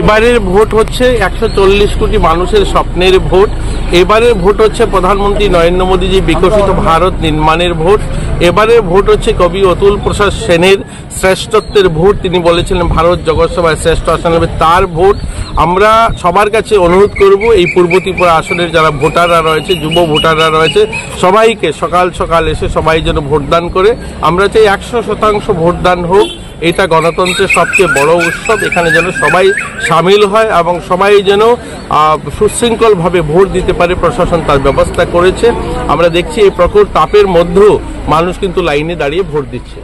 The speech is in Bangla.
এবারের ভোট হচ্ছে 140 কোটি মানুষের স্বপ্নের ভোট। এবারের ভোট হচ্ছে প্রধানমন্ত্রী নরেন্দ্র মোদীজি বিকশিত ভারত নির্মাণের ভোট। এবারের ভোট হচ্ছে কবি অতুল প্রসাদ সেনের শ্রেষ্ঠত্বের ভোট। তিনি বলেছিলেন ভারত জগৎসভায় শ্রেষ্ঠ আসন হবে, তার ভোট। আমরা সবার কাছে অনুরোধ করব এই পূর্ব ত্রিপুরা আসনের যারা ভোটাররা রয়েছে, যুব ভোটাররা রয়েছে, সবাইকে সকাল সকাল এসে সবাই যেন ভোটদান করে। আমরা চাই 100% ভোটদান হোক। এটা গণতন্ত্রের সবচেয়ে বড় উৎসব। এখানে যেন সবাই সামিল হয় এবং সবাই যেন সুশৃঙ্খলভাবে ভোট দিতে পারে, প্রশাসন তার ব্যবস্থা করেছে। আমরা দেখছি এই প্রখর তাপের মধ্যেও মানুষ কিন্তু লাইনে দাঁড়িয়ে ভোট দিচ্ছে।